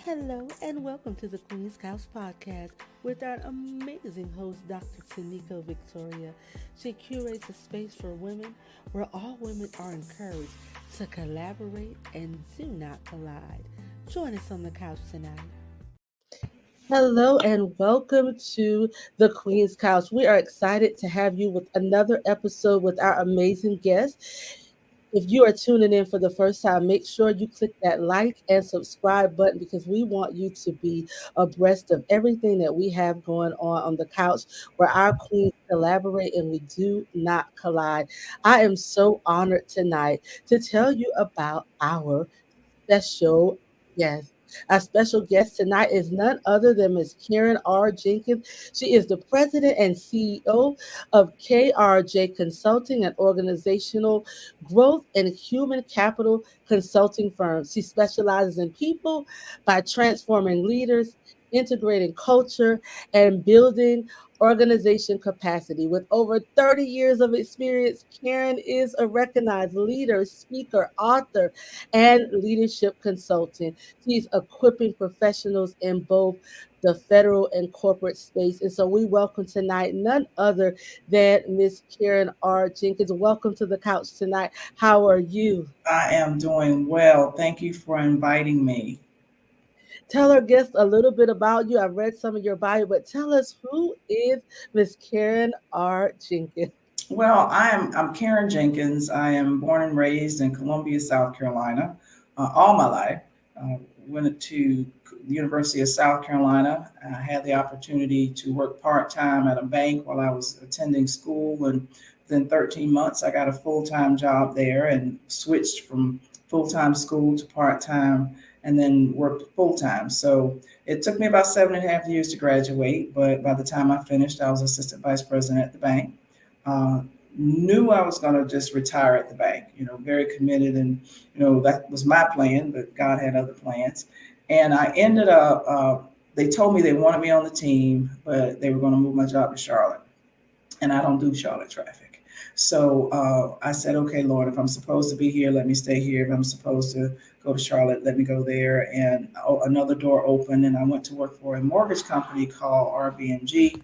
Hello and welcome to the Queen's Couch Podcast with our amazing host, Dr. Tanika Victoria. She curates a space for women where all women are encouraged to collaborate and do not collide. Join us on the couch tonight. Hello and welcome to the Queen's Couch. We are excited to have you with another episode with our amazing guest. If you are tuning in for the first time, make sure you click that like and subscribe button because we want you to be abreast of everything that we have going on the couch where our queens collaborate and we do not collide. I am so honored tonight to tell you about our special guest. Our special guest tonight is none other than Ms. Karen R. Jenkins. She is the president and CEO of KRJ Consulting, an organizational growth and human capital consulting firm. She specializes in people by transforming leaders, integrating culture, and building organization capacity. With over 30 years of experience, Karen is a recognized leader, speaker, author, and leadership consultant. She's equipping professionals in both the federal and corporate space. And so we welcome tonight none other than Miss Karen R. Jenkins. Welcome to the couch tonight. How are you? I am doing well. Thank you for inviting me. Tell our guests a little bit about you. I've read some of your bio, but tell us, who is Miss Karen R. Jenkins? Well, I'm Karen Jenkins. I am born and raised in Columbia, South Carolina, all my life. Uh, Went to the University of South Carolina. I had the opportunity to work part time at a bank while I was attending school, and within 13 months, I got a full time job there and switched from full time school to part time, and then worked full time. So it took me about 7.5 years to graduate, but by the time I finished, I was assistant vice president at the bank. uh, Knew I was going to just retire at the bank, very committed. And, that was my plan, but God had other plans. And I ended up, they told me they wanted me on the team, but they were going to move my job to Charlotte. And I don't do Charlotte traffic. So I said, okay, Lord, if I'm supposed to be here, let me stay here. If I'm supposed to go to Charlotte, let me go there. And another door opened, and I went to work for a mortgage company called RBMG.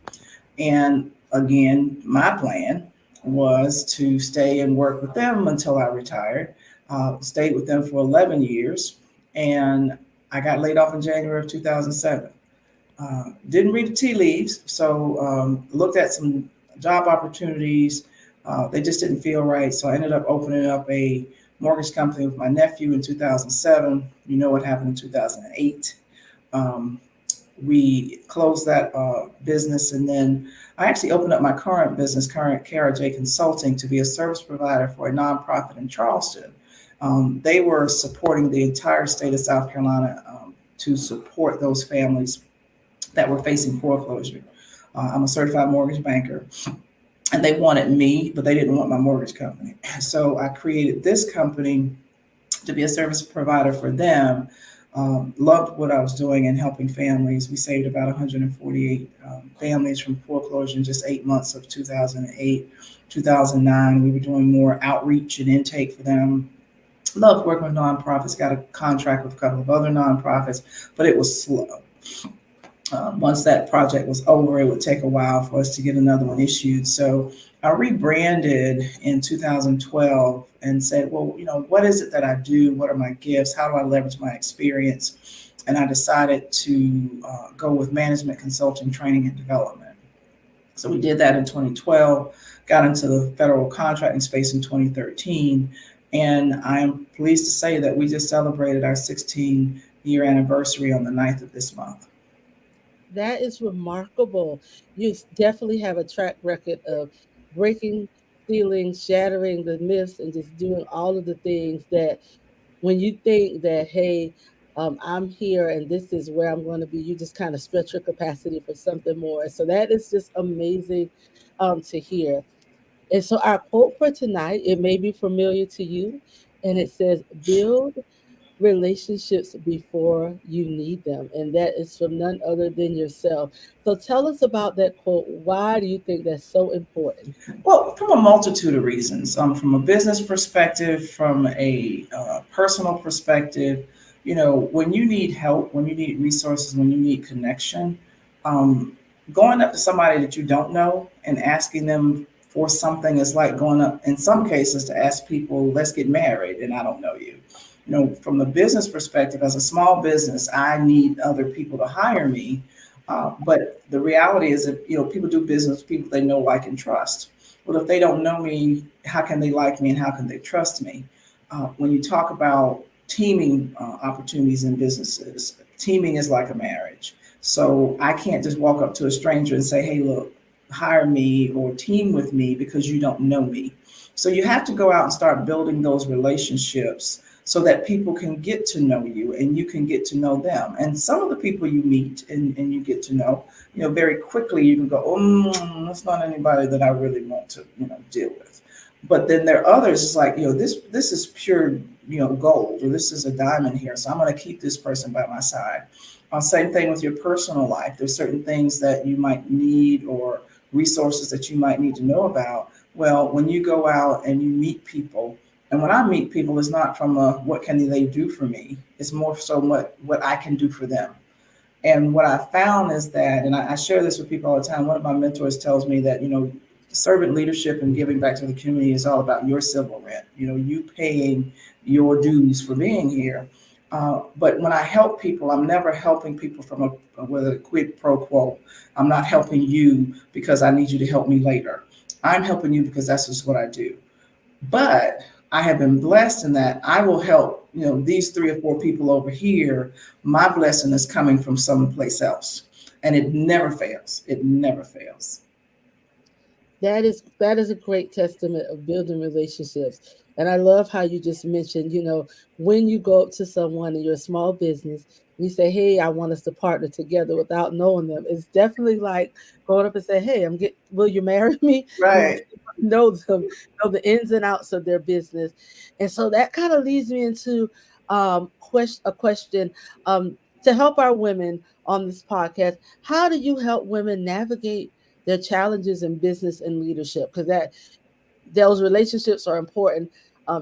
And again, my plan was to stay and work with them until I retired. Stayed with them for 11 years, and I got laid off in January of 2007. Didn't read the tea leaves, so looked at some job opportunities. They just didn't feel right, so I ended up opening up a mortgage company with my nephew in 2007. You know what happened in 2008. Um, we closed that business, and then I actually opened up my current business, current KRJ Consulting, to be a service provider for a nonprofit in Charleston. They were supporting the entire state of South Carolina to support those families that were facing foreclosure. I'm a certified mortgage banker, and they wanted me, but they didn't want my mortgage company. So I created this company to be a service provider for them. Loved what I was doing and helping families. We saved about 148 families from foreclosure in just 8 months of 2008, 2009. We were doing more outreach and intake for them. Loved working with nonprofits, got a contract with a couple of other nonprofits, but it was slow. Once that project was over, it would take a while for us to get another one issued. So I rebranded in 2012 and said, well, what is it that I do? What are my gifts? How do I leverage my experience? And I decided to go with management consulting, training, and development. So we did that in 2012, got into the federal contracting space in 2013. And I'm pleased to say that we just celebrated our 16-year anniversary on the 9th of this month. That is remarkable. You definitely have a track record of breaking ceilings, shattering the myths, and just doing all of the things that when you think that, hey, I'm here and this is where I'm going to be, you just kind of stretch your capacity for something more. So that is just amazing to hear. And so our quote for tonight, it may be familiar to you, and it says, build relationships before you need them. And that is from none other than yourself. So tell us about that quote. Why do you think that's so important? Well, from a multitude of reasons, from a business perspective, from a personal perspective, when you need help, when you need resources, when you need connection, um, going up to somebody that you don't know and asking them for something is like going up in some cases to ask people, let's get married, and I don't know you. From the business perspective, as a small business, I need other people to hire me. But the reality is that, people do business with people they know, like, and trust. Well, if they don't know me, how can they like me and how can they trust me? When you talk about teaming opportunities in businesses, teaming is like a marriage. So I can't just walk up to a stranger and say, hey, look, hire me or team with me because you don't know me. So you have to go out and start building those relationships so that people can get to know you and you can get to know them. And some of the people you meet and you get to know, very quickly you can go, that's not anybody that I really want to, deal with. But then there are others, it's like, this is pure, gold, or this is a diamond here. So I'm going to keep this person by my side. Same thing with your personal life. There's certain things that you might need or resources that you might need to know about. Well, when you go out and you meet people, and when I meet people, it's not from a what can they do for me. It's more so what I can do for them. And what I found is that, and I share this with people all the time. One of my mentors tells me that, servant leadership and giving back to the community is all about your civil rent, you paying your dues for being here. But when I help people, I'm never helping people from with a quid pro quo. I'm not helping you because I need you to help me later. I'm helping you because that's just what I do. But I have been blessed in that I will help, these 3 or 4 people over here. My blessing is coming from someplace else. And it never fails. It never fails. That is a great testament of building relationships. And I love how you just mentioned, when you go up to someone in your small business, you say, "Hey, I want us to partner together," without knowing them. It's definitely like going up and say, "Hey, will you marry me?" You Right. really know them, know the ins and outs of their business. And so that kind of leads me into a question to help our women on this podcast. How do you help women navigate their challenges in business and leadership? Because those relationships are important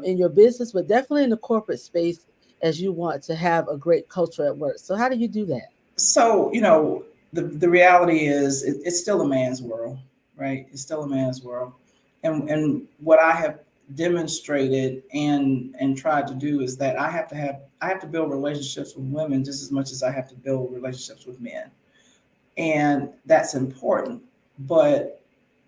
in your business, but definitely in the corporate space as you want to have a great culture at work. So how do you do that? So, the reality is it's still a man's world, right? It's still a man's world. And what I have demonstrated and tried to do is that I have to build relationships with women just as much as I have to build relationships with men. And that's important. But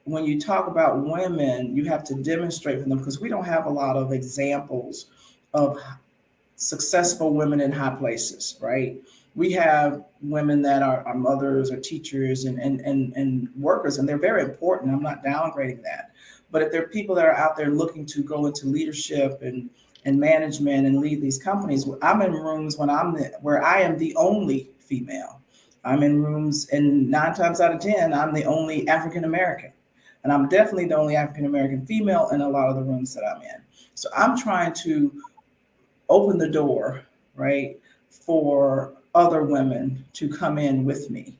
when you talk about women, you have to demonstrate for them because we don't have a lot of examples of successful women in high places, right? We have women that are mothers or teachers and workers, and they're very important. I'm not downgrading that. But if there are people that are out there looking to go into leadership and management and lead these companies, I'm in rooms where I am the only female. I'm in rooms, and 9 times out of 10, I'm the only African American. And I'm definitely the only African American female in a lot of the rooms that I'm in. So I'm trying to open the door, right, for other women to come in with me.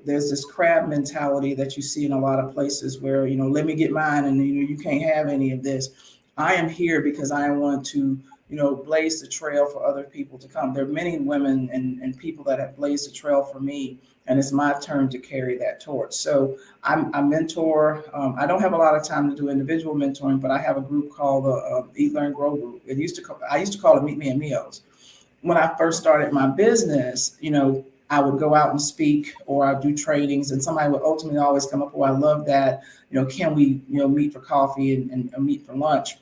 There's this crab mentality that you see in a lot of places where, let me get mine and, you can't have any of this. I am here because I want to, blaze the trail for other people to come. There are many women and people that have blazed the trail for me, and it's my turn to carry that torch. So I mentor. I don't have a lot of time to do individual mentoring, but I have a group called the Eat, Learn, Grow group. I used to call it Meet Me and Meals. When I first started my business, I would go out and speak or I'd do trainings, and somebody would ultimately always come up, "Oh, I love that. Can we, meet for coffee and meet for lunch?"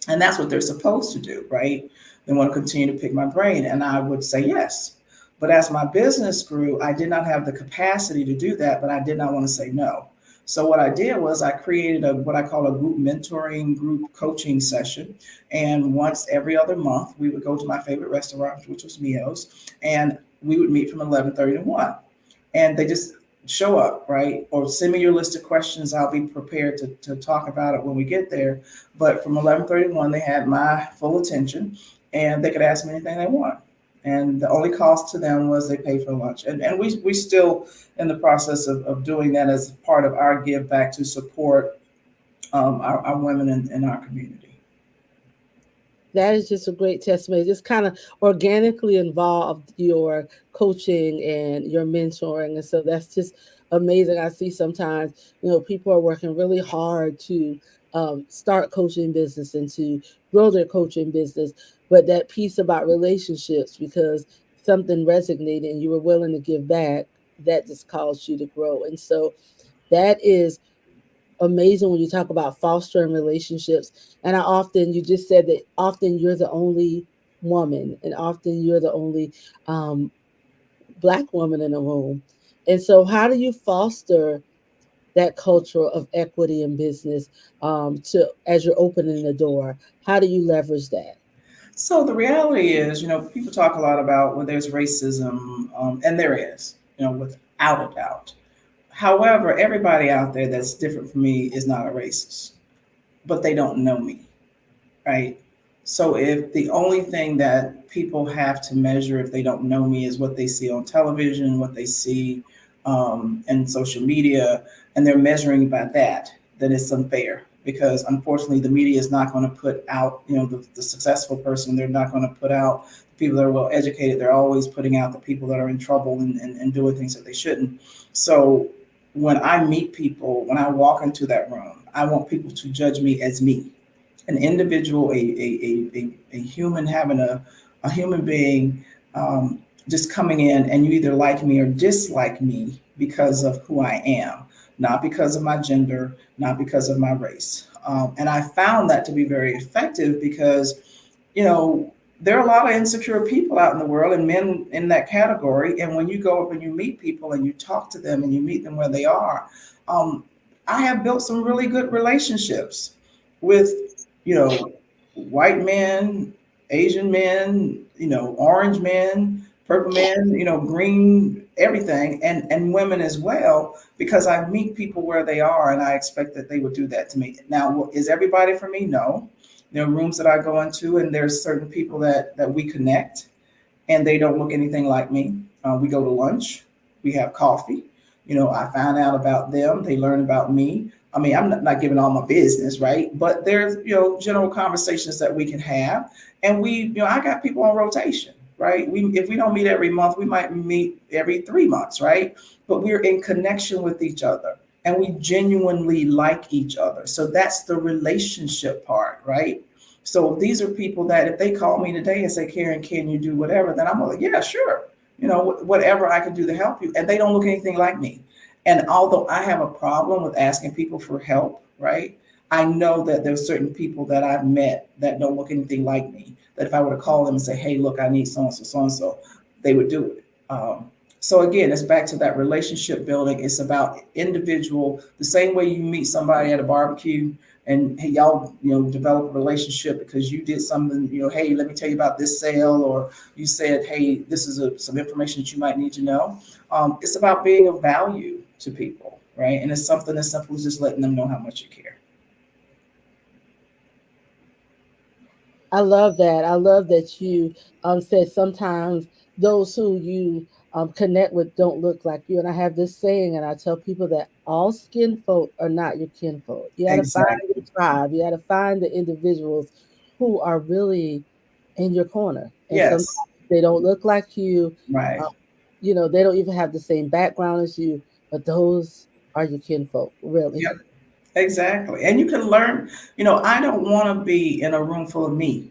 And that's what they're supposed to do, right? They want to continue to pick my brain. And I would say yes. But as my business grew, I did not have the capacity to do that, but I did not want to say no. So what I did was I created what I call a group mentoring, group coaching session. And once every other month, we would go to my favorite restaurant, which was Mio's, and we would meet from 11:30 to 1. And they just show up, right? Or send me your list of questions. I'll be prepared to talk about it when we get there. But from 11:31, they had my full attention and they could ask me anything they want. And the only cost to them was they pay for lunch. And we still in the process of doing that as part of our give back to support our women in our community. That is just a great testimony. Just kind of organically involved your coaching and your mentoring. And so that's just amazing. I see sometimes, people are working really hard to start coaching business and to grow their coaching business. But that piece about relationships, because something resonated and you were willing to give back, that just caused you to grow. And so that is amazing when you talk about fostering relationships. And you just said that often you're the only woman and often you're the only um, Black woman in a room. And so, how do you foster that culture of equity in business to as you're opening the door? How do you leverage that? So the reality is, people talk a lot about when there's racism, and there is, without a doubt. However, everybody out there that's different from me is not a racist, but they don't know me, right? So if the only thing that people have to measure if they don't know me is what they see on television, what they see in social media, and they're measuring by that, then it's unfair because unfortunately the media is not going to put out, the successful person. They're not going to put out the people that are well educated. They're always putting out the people that are in trouble and doing things that they shouldn't. So when I meet people, when I walk into that room, I want people to judge me as me, an individual, a human having a human being, just coming in, and you either like me or dislike me because of who I am, not because of my gender, not because of my race. And I found that to be very effective because, you know, there are a lot of insecure people out in the world and men in that category. And when you go up and you meet people and you talk to them and you meet them where they are, um, I have built some really good relationships with, you know, white men, Asian men, orange men, purple men, green, everything, and women as well, because I meet people where they are and I expect that they would do that to me. Now, is everybody for me? No. There are rooms that I go into, and there's certain people that we connect, and they don't look anything like me. We go to lunch, we have coffee. I find out about them, they learn about me. I mean, I'm not giving all my business, right? But there's, general conversations that we can have. And I got people on rotation, right? If we don't meet every month, we might meet every 3 months, right? But we're in connection with each other and we genuinely like each other. So that's the relationship part, right? So these are people that if they call me today and say, Karen, can you do whatever? Then I'm like, yeah, sure. Whatever I can do to help you. And they don't look anything like me. And although I have a problem with asking people for help, right? I know that there's certain people that I've met that don't look anything like me. That if I were to call them and say, hey, look, I need so and so, they would do it. So again, it's back to that relationship building. It's about individual, the same way you meet somebody at a barbecue and hey, y'all, develop a relationship because you did something, hey, let me tell you about this sale, or you said, hey, this is some information that you might need to know. It's about being of value to people, right? And it's something as simple as just letting them know how much you care. I love that. I love that you said sometimes those who you connect with don't look like you. And I have this saying, and I tell people that all skin folk are not your kinfolk. You got to find your Exactly. tribe. You got to find the individuals who are really in your corner. And sometimes Yes. they don't look like you. Right. Uh, they don't even have the same background as you, but those are your kinfolk, really. Yep. Exactly. And you can learn, I don't want to be in a room full of me.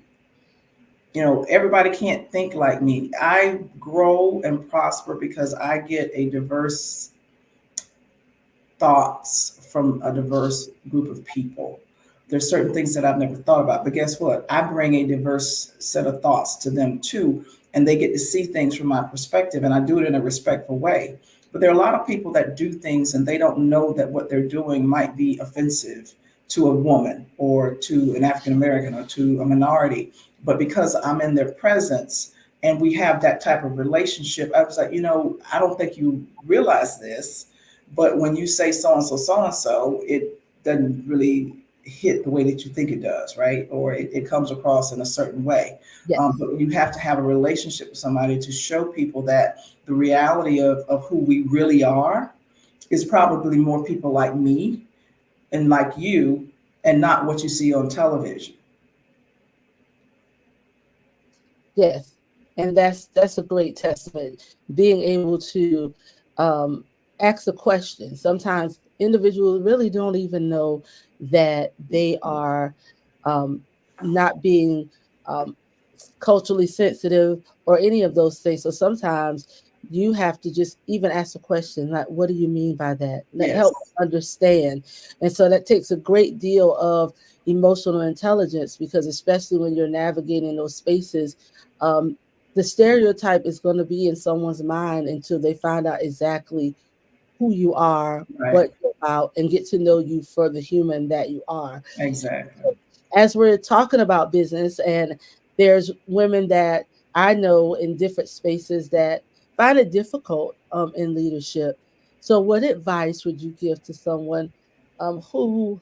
Everybody can't think like me. I grow and prosper because I get a diverse thoughts from a diverse group of people. There's certain things that I've never thought about, but guess what? I bring a diverse set of thoughts to them too, and they get to see things from my perspective, and I do it in a respectful way. But there are a lot of people that do things and they don't know that what they're doing might be offensive to a woman or to an African American or to a minority. But because I'm in their presence and we have that type of relationship, I was like, I don't think you realize this, but when you say so and so, it doesn't really hit the way that you think it does, right? Or it comes across in a certain way. Yes. But you have to have a relationship with somebody to show people that the reality of who we really are is probably more people like me and like you and not what you see on television. Yes, and that's a great testament. Being able to um, ask a question. Sometimes individuals really don't even know that they are um, not being um, culturally sensitive or any of those things. So sometimes you have to just even ask a question like, "What do you mean by that?" Let Yes, help understand, and so that takes a great deal of emotional intelligence because especially when you're navigating those spaces the stereotype is going to be in someone's mind until they find out exactly who you are, right, what you're about, and get to know you for the human that you are. exactly. As we're talking about business, and there's women that I know in different spaces that find it difficult in leadership. So, what advice would you give to someone who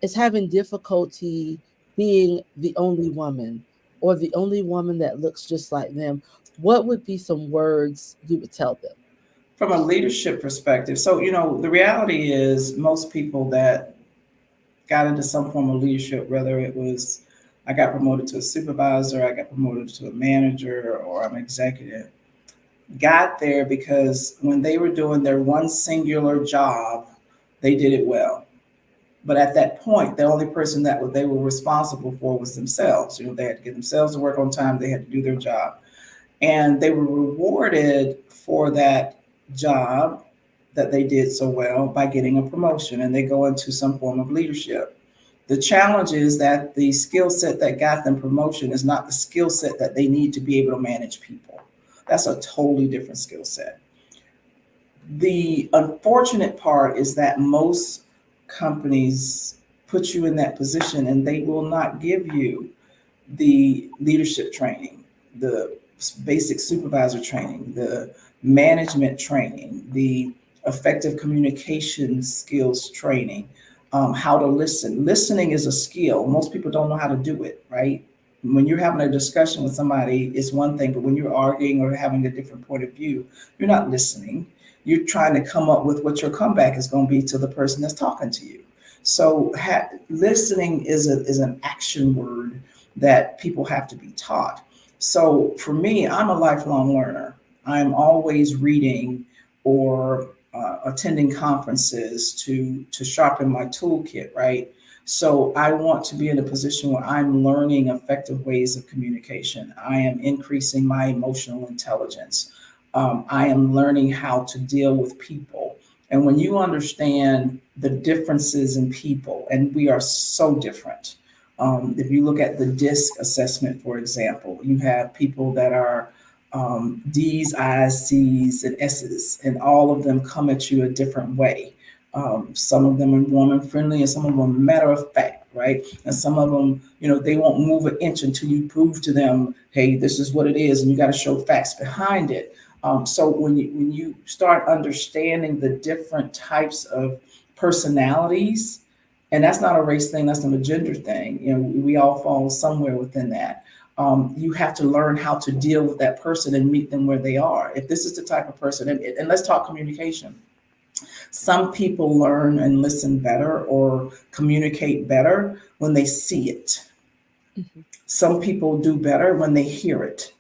is having difficulty being the only woman or the only woman that looks just like them, what would be some words you would tell them? From a leadership perspective, so the reality is most people that got into some form of leadership, whether it was I got promoted to a supervisor, I got promoted to a manager, or I'm executive, got there because when they were doing their one singular job, they did it well. But at that point, the only person that they were responsible for was themselves. They had to get themselves to work on time. They had to do their job, and they were rewarded for that job that they did so well by getting a promotion, and they go into some form of leadership. The challenge is that the skill set that got them promotion is not the skill set that they need to be able to manage people. That's a totally different skill set. The unfortunate part is that most companies put you in that position and they will not give you the leadership training, the basic supervisor training, the management training, the effective communication skills training, how to listen. Listening is a skill. Most people don't know how to do it, right? When you're having a discussion with somebody, it's one thing, but when you're arguing or having a different point of view, you're not listening. You're trying to come up with what your comeback is going to be to the person that's talking to you. So listening is an action word that people have to be taught. So for me, I'm a lifelong learner. I'm always reading or attending conferences to sharpen my toolkit, right? So I want to be in a position where I'm learning effective ways of communication. I am increasing my emotional intelligence. I am learning how to deal with people. And when you understand the differences in people, and we are so different, if you look at the DISC assessment, for example, you have people that are D's, I's, C's, and S's, and all of them come at you a different way. Some of them are warm and friendly, and some of them are matter of fact, right? And some of them, they won't move an inch until you prove to them, hey, this is what it is, and you got to show facts behind it. So when you start understanding the different types of personalities, and that's not a race thing, that's not a gender thing. We all fall somewhere within that. You have to learn how to deal with that person and meet them where they are. If this is the type of person, and let's talk communication. Some people learn and listen better or communicate better when they see it. Mhm. Some people do better when they hear it,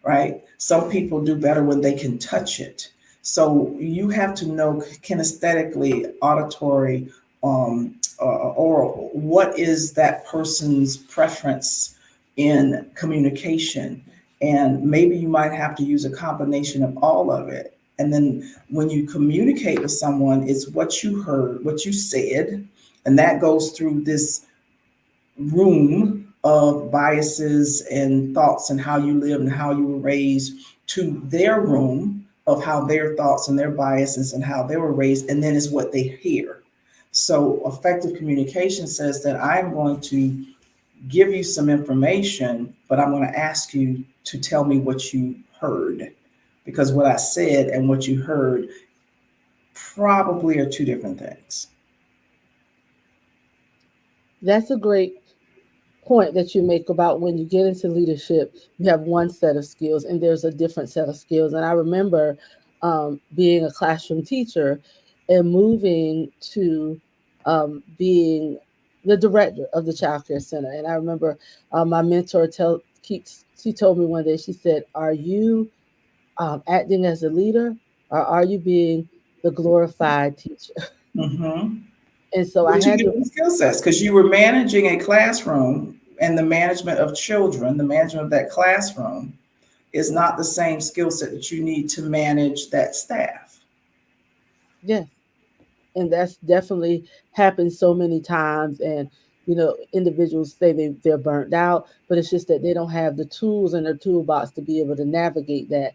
right? Some people do better when they can touch it. So you have to know kinesthetically, auditory, or what is that person's preference in communication. And maybe you might have to use a combination of all of it. And then when you communicate with someone, it's what you heard, what you said, and that goes through this room of biases and thoughts and how you live and how you were raised to their room of how their thoughts and their biases and how they were raised, and then is what they hear. So effective communication says that I'm going to give you some information, but I'm going to ask you to tell me what you heard, because what I said and what you heard probably are two different things. That's a great point that you make about when you get into leadership, you have one set of skills and there's a different set of skills. And I remember being a classroom teacher and moving to being the director of the child care center. And I remember my mentor she told me one day, she said, "Are you acting as a leader, or are you being the glorified teacher?" Mm-hmm. And so I But two had to, different skill sets because you were managing a classroom and the management of children, the management of that classroom is not the same skill set that you need to manage that staff. yes, and that's definitely happened so many times. And individuals say they're burnt out, but it's just that they don't have the tools in their toolbox to be able to navigate that.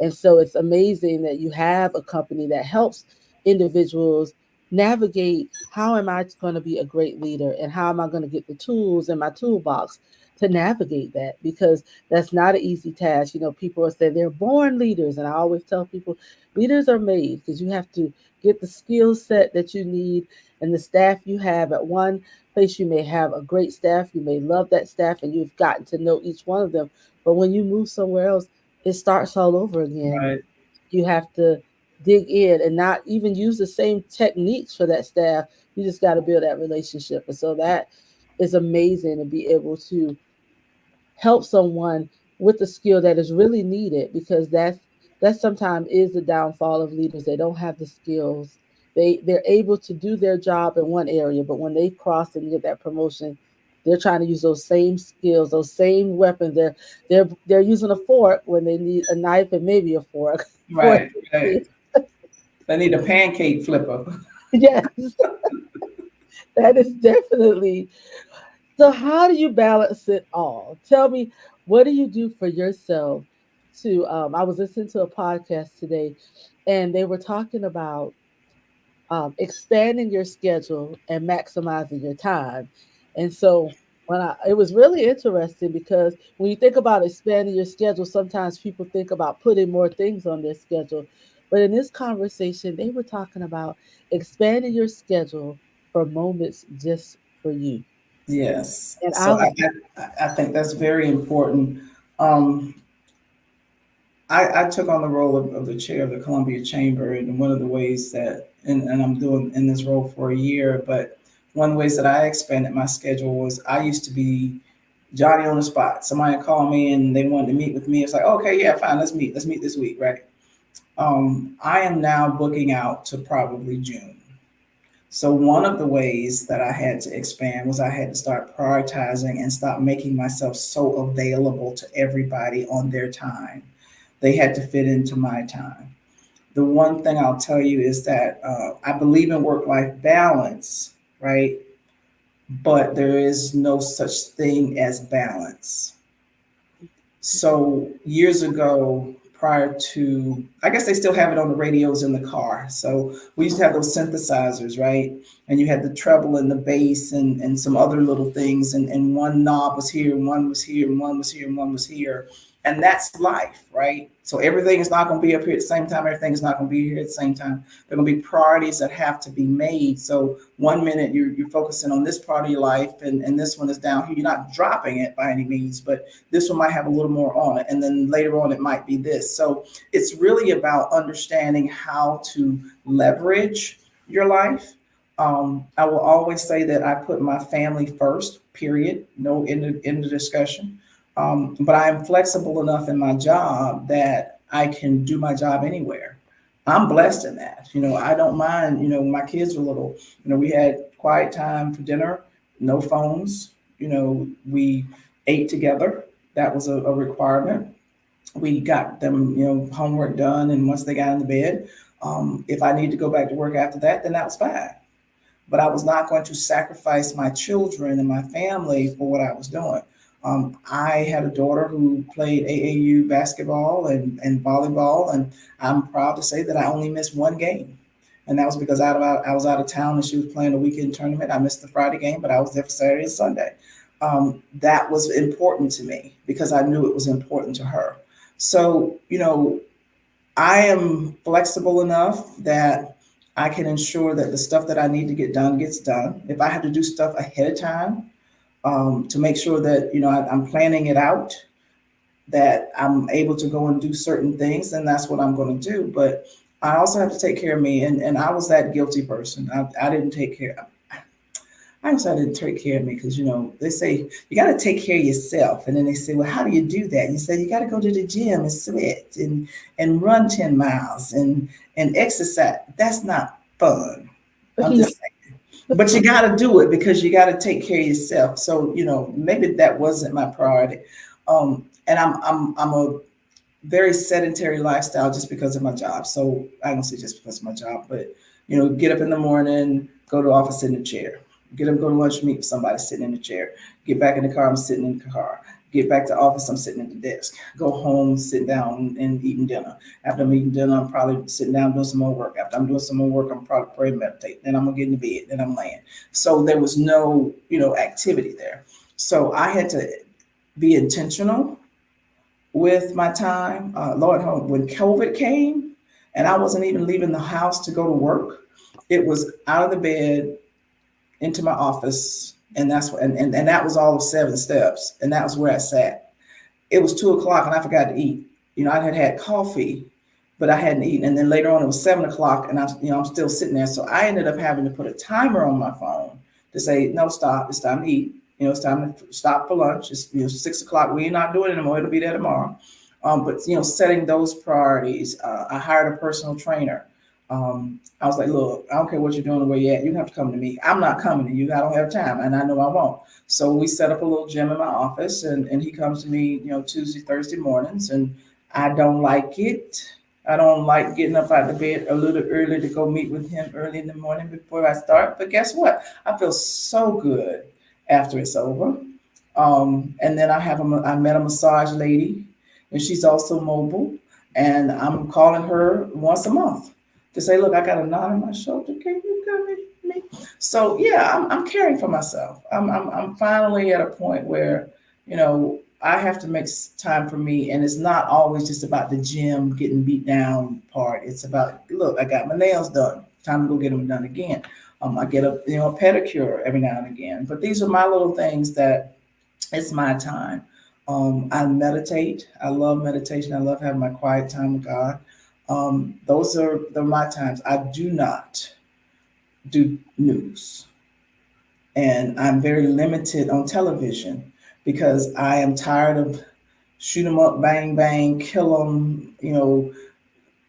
And so it's amazing that you have a company that helps individuals navigate, how am I going to be a great leader, and how am I going to get the tools in my toolbox to navigate that, because that's not an easy task. People will say they're born leaders, and I always tell people leaders are made, because you have to get the skill set that you need, and the staff you have at one place. You may have a great staff, you may love that staff, and you've gotten to know each one of them. But when you move somewhere else, it starts all over again. Right. You have to dig in and not even use the same techniques for that staff. You just got to build that relationship. And so that is amazing to be able to help someone with the skill that is really needed, because that sometimes is the downfall of leaders. They don't have the skills. They're able to do their job in one area, but when they cross and get that promotion, they're trying to use those same skills, those same weapons. They're using a fork when they need a knife and maybe a fork for Right. Right. it. They need a pancake flipper. Yes, that is definitely. So how do you balance it all? Tell me, what do you do for yourself to I was listening to a podcast today, and they were talking about expanding your schedule and maximizing your time. And so it was really interesting, because when you think about expanding your schedule, sometimes people think about putting more things on their schedule. But in this conversation, they were talking about expanding your schedule for moments just for you. Yes. And I So was I think that's very important. Um, I took on the role of the chair of the Columbia Chamber, and one of the ways that, and I'm doing in this role for a year, but one of the ways that I expanded my schedule was I used to be Johnny on the spot. Somebody called me and they wanted to meet with me. It's like, okay, yeah, fine, let's meet. Let's meet this week, right? I am now booking out to probably June. So one of the ways that I had to expand was I had to start prioritizing and stop making myself so available to everybody on their time. They had to fit into my time. The one thing I'll tell you is that I believe in work life balance, right? But there is no such thing as balance. So years ago, prior to, I guess they still have it on the radios in the car. So we used to have those synthesizers, right? And you had the treble and the bass and some other little things. And one knob was here, and one was here, and one was here, and one was here. And that's life, right? So everything is not going to be up here at the same time. Everything is not going to be here at the same time. There are going to be priorities that have to be made. So one minute you're focusing on this part of your life, and this one is down here. You're not dropping it by any means, but this one might have a little more on it, and then later on it might be this. So it's really about understanding how to leverage your life. I will always say that I put my family first, period, no in the discussion. But I am flexible enough in my job that I can do my job anywhere. I'm blessed in that. I don't mind, my kids were little, we had quiet time for dinner, no phones, we ate together. That was a requirement. We got them, homework done. And once they got in the bed, if I need to go back to work after that, then that was fine. But I was not going to sacrifice my children and my family for what I was doing. I had a daughter who played AAU basketball and volleyball, and I'm proud to say that I only missed one game. And that was because I was out of town and she was playing a weekend tournament. I missed the Friday game, but I was there for Saturday and Sunday. That was important to me because I knew it was important to her. So, I am flexible enough that I can ensure that the stuff that I need to get done gets done. If I have to do stuff ahead of time, to make sure that I'm planning it out, that I'm able to go and do certain things, then that's what I'm going to do. But I also have to take care of me, and I was that guilty person. I didn't take care. I decided to take care of me because, they say you got to take care of yourself. And then they say, well, how do you do that? And you say, you got to go to the gym and sweat and run 10 miles and exercise. That's not fun. I'm just saying. But you got to do it because you got to take care of yourself. So, maybe that wasn't my priority. And I'm a very sedentary lifestyle just because of my job. So I don't say just because of my job, but get up in the morning, go to the office, sit in the chair. Get up, go to lunch, meet somebody sitting in the chair. Get back in the car, I'm sitting in the car. Get back to the office, I'm sitting at the desk. Go home, sit down and eating dinner. After I'm eating dinner, I'm probably sitting down doing some more work. After I'm doing some more work, I'm probably pray and meditate. Then I'm gonna get in the bed. Then I'm laying. So there was no, activity there. So I had to be intentional with my time. Lord, when COVID came and I wasn't even leaving the house to go to work, it was out of the bed into my office. And that's what, and that was all of 7 steps. And that was where I sat. It was 2 o'clock and I forgot to eat. I had coffee, but I hadn't eaten. And then later on, it was 7 o'clock and I'm still sitting there. So I ended up having to put a timer on my phone to say, no, stop. It's time to eat. It's time to stop for lunch. It's 6 o'clock. We're not doing it anymore. It'll be there tomorrow. But setting those priorities. I hired a personal trainer. I was like, look, I don't care what you're doing or where you're at. You have to come to me. I'm not coming to you. I don't have time, and I know I won't. So we set up a little gym in my office, and he comes to me, Tuesday, Thursday mornings, and I don't like it. I don't like getting up out of bed a little early to go meet with him early in the morning before I start. But guess what? I feel so good after it's over. And then I met a massage lady, and she's also mobile, and I'm calling her once a month to say, look, I got a knot in my shoulder. Can you come with me? So yeah, I'm caring for myself. I'm finally at a point where, I have to make time for me. And it's not always just about the gym getting beat down part. It's about, look, I got my nails done. Time to go get them done again. I get a pedicure every now and again. But these are my little things that it's my time. I meditate. I love meditation. I love having my quiet time with God. Those are my times. I do not do news, and I'm very limited on television because I am tired of shoot 'em up, bang bang, kill 'em.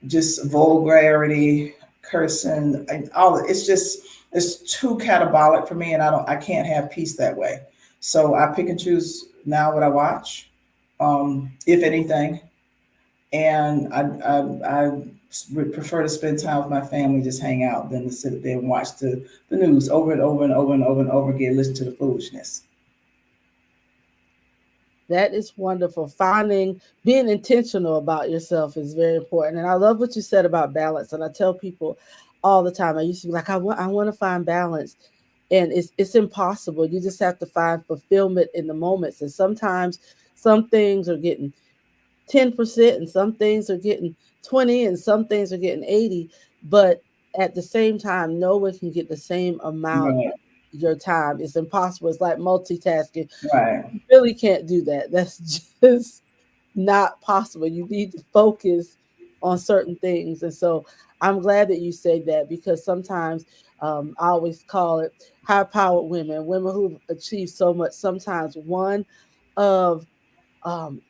Just vulgarity, cursing, and all. It's too catabolic for me, and I can't have peace that way. So I pick and choose now what I watch, if anything, and I would prefer to spend time with my family, just hang out, than to sit there and watch the news over and over and over and over and over again, listen to the foolishness. That is wonderful. Being intentional about yourself is very important. And I love what you said about balance. And I tell people all the time, I used to be like, I want to find balance. And it's impossible. You just have to find fulfillment in the moments. And sometimes some things are getting 10% and some things are getting 20 and some things are getting 80. But at the same time, no one can get the same amount Right, your time. It's impossible. It's like multitasking. right. You really can't do that. That's just not possible. You need to focus on certain things. And so I'm glad that you say that because sometimes I always call it high powered women who've achieved so much. Sometimes one of um,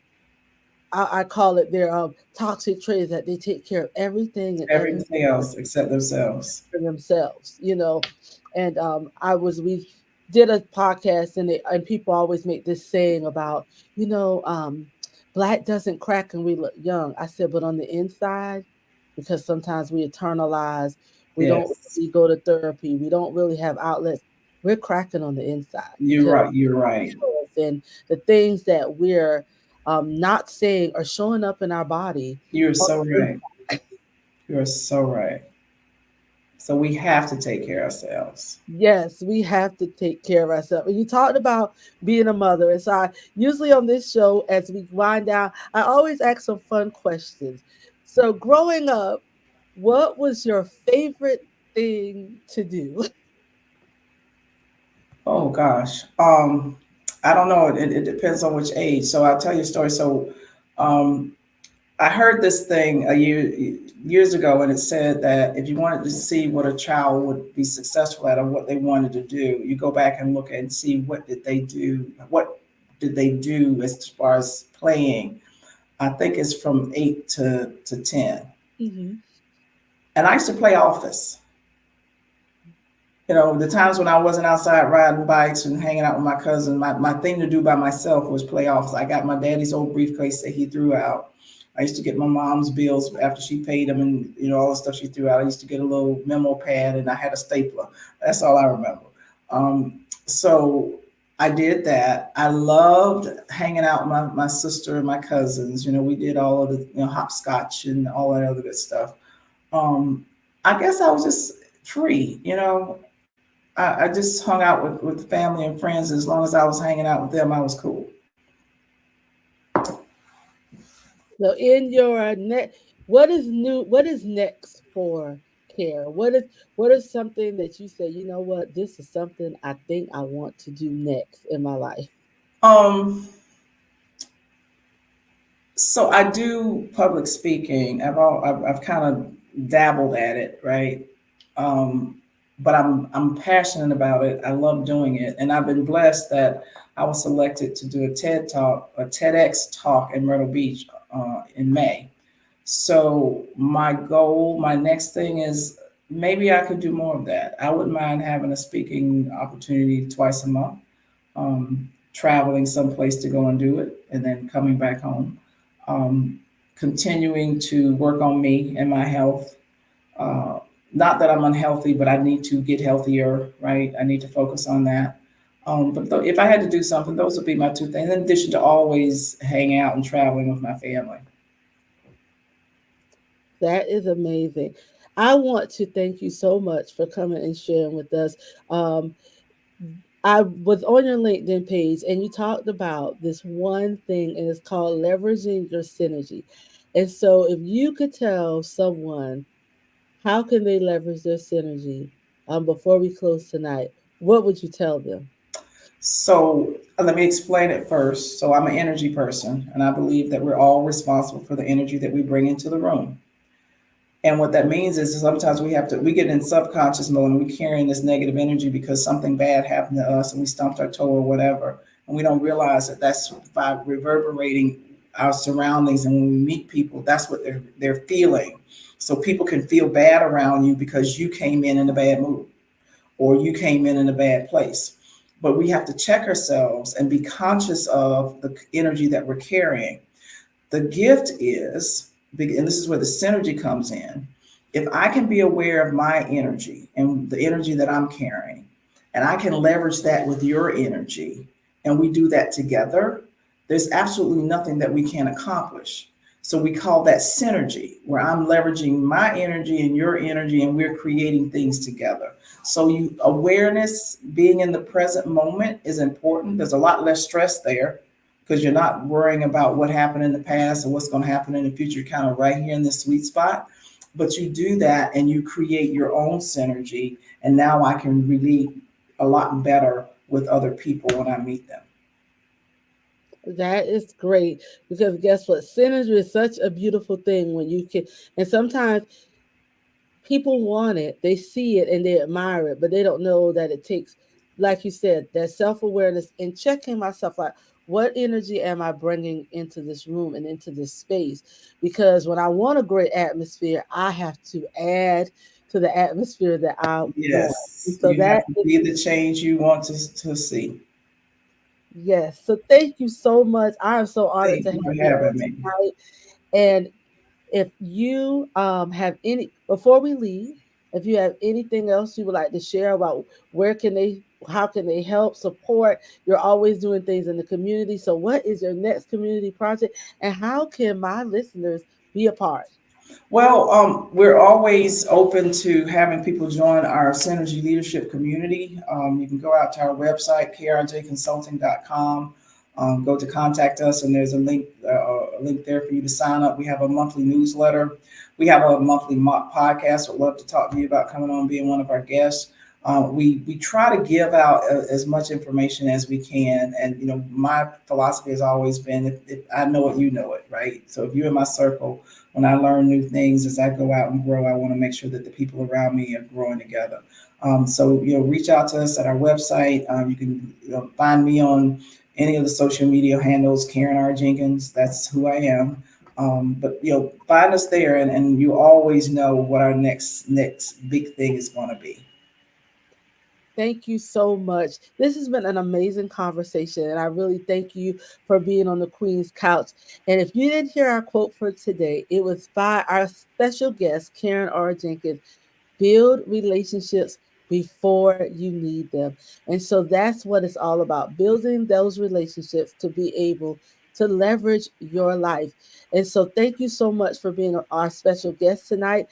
I call it their toxic traits that they take care of everything and everyone Everything else except themselves. for themselves. And we did a podcast and people always make this saying about, you know, um, black doesn't crack and we look young. I said, but on the inside, because sometimes we internalize, we don't Yes, really go to therapy, we don't really have outlets. We're cracking on the inside you're because right. You're right. and the things that we're not saying are showing up in our body. You're so right. You're so right. So we have to take care of ourselves. Yes, we have to take care of ourselves. And you talked about being a mother. And so I usually on this show, as we wind down, I always ask some fun questions. So growing up, what was your favorite thing to do? Oh gosh. I don't know. It depends on which age. So I'll tell you a story. So um, I heard this thing years ago, and it said that if you wanted to see what a child would be successful at or what they wanted to do, you go back and look and see what did they do as far as playing. I think it's from 8 to 10. Hmm. And I used to play office. The times when I wasn't outside riding bikes and hanging out with my cousin, my thing to do by myself was play office. I got my daddy's old briefcase that he threw out. I used to get my mom's bills after she paid them, and all the stuff she threw out. I used to get a little memo pad, and I had a stapler. That's all I remember. So I did that. I loved hanging out with my sister and my cousins. We did all of the hopscotch and all that other good stuff. Um, I guess I was just free. I just hung out with family and friends. As long as I was hanging out with them, I was cool. So in your next, what is new? What is next for Care? What is something that you say? You know what? This is something I think I want to do next in my life. Um, so I do public speaking. I've kind of dabbled at it, right? Um, but I'm passionate about it. I love doing it, and I've been blessed that I was selected to do a TEDx talk in Myrtle Beach in May. So my goal, my next thing is maybe I could do more of that. I wouldn't mind having a speaking opportunity twice a month, traveling someplace to go and do it, and then coming back home. Um, Continuing to work on me and my health. Uh, Not that I'm unhealthy, but I need to get healthier, right? I need to focus on that. But if I had to do something, those would be my two things. In addition to always hanging out and traveling with my family. That is amazing. I want to thank you so much for coming and sharing with us. Um, I was on your LinkedIn page and you talked about this one thing, and it's called leveraging your synergy. And so, if you could tell someone how can they leverage their synergy before we close tonight, what would you tell them? So let me explain it first. So I'm an energy person, and I believe that we're all responsible for the energy that we bring into the room. And what that means is sometimes we get in subconscious mode and we carrying this negative energy because something bad happened to us and we stumped our toe or whatever. And we don't realize that that's by reverberating our surroundings. And when we meet people, that's what they're feeling. So people can feel bad around you because you came in a bad mood or you came in a bad place. But we have to check ourselves and be conscious of the energy that we're carrying. The gift is, and this is where the synergy comes in. If I can be aware of my energy and the energy that I'm carrying, and I can leverage that with your energy, and we do that together, there's absolutely nothing that we can't accomplish. So we call that synergy, where I'm leveraging my energy and your energy, and we're creating things together. So awareness, being in the present moment is important. There's a lot less stress there because you're not worrying about what happened in the past or what's going to happen in the future. You're kind of right here in this sweet spot. But you do that and you create your own synergy. And now I can relate a lot better with other people when I meet them. That is great because guess what? Synergy is such a beautiful thing when you can, and sometimes people want it, they see it and they admire it, but they don't know that it takes, like you said, that self awareness and checking myself out. What energy am I bringing into this room and into this space? Because when I want a great atmosphere, I have to add to the atmosphere that I want. And Yes, so you have that to is, be the change you want to see. yes. So thank you so much. I am so honored Thank to have you for you on having me. tonight. And if you have any, before we leave, if you have anything else you would like to share about where can they, how can they help support, you're always doing things in the community, so what is your next community project and how can my listeners be a part? Well, we're always open to having people join our Synergy Leadership community. You can go out to our website, krjconsulting.com, go to contact us, and there's a link there for you to sign up. We have a monthly newsletter. We have a monthly mock podcast. Would love to talk to you about coming on, being one of our guests. We try to give out as much information as we can, and my philosophy has always been, if I know it, you know it, right? So if you're in my circle, when I learn new things as I go out and grow, I want to make sure that the people around me are growing together. So reach out to us at our website. You can find me on any of the social media handles, Karen R. Jenkins. That's who I am. But find us there, and you always know what our next big thing is going to be. Thank you so much. This has been an amazing conversation, and I really thank you for being on the Queen's Couch. And if you didn't hear our quote for today, it was by our special guest, Karen R. Jenkins. Build relationships before you need them. And so that's what it's all about, building those relationships to be able to leverage your life. And so thank you so much for being our special guest tonight.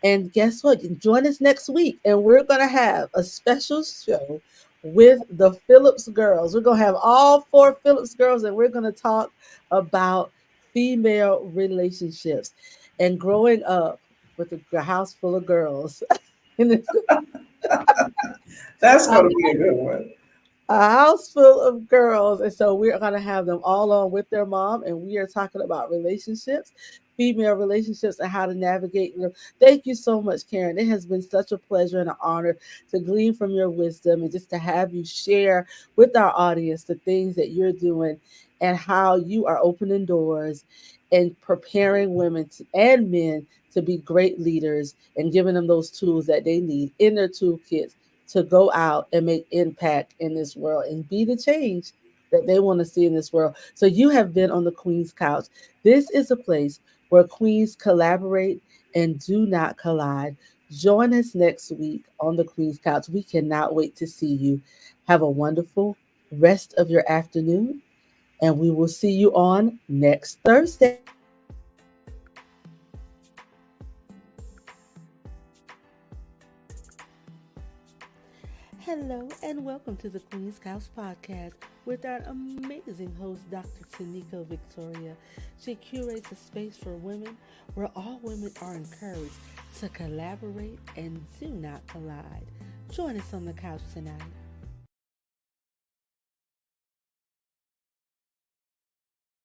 And guess what? Join us next week, and we're going to have a special show with the Phillips girls. We're going to have all four Phillips girls, and we're going to talk about female relationships and growing up with a house full of girls. And it's That's a going to be a good one. house full of girls. And so we're going to have them all on with their mom. And we are talking about relationships, female relationships, and how to navigate them. Thank you so much, Karen. It has been such a pleasure and an honor to glean from your wisdom and just to have you share with our audience the things that you're doing and how you are opening doors and preparing women and men to be great leaders and giving them those tools that they need in their toolkits to go out and make impact in this world and be the change that they want to see in this world. So you have been on the Queen's Couch. This is a place where queens collaborate and do not collide. Join us next week on the Queen's Couch. We cannot wait to see you. Have a wonderful rest of your afternoon, and we will see you on next Thursday. Hello and welcome to the Queen's Couch podcast with our amazing host, Dr. Tanika Victoria. She curates a space for women where all women are encouraged to collaborate and do not collide. Join us on the couch tonight.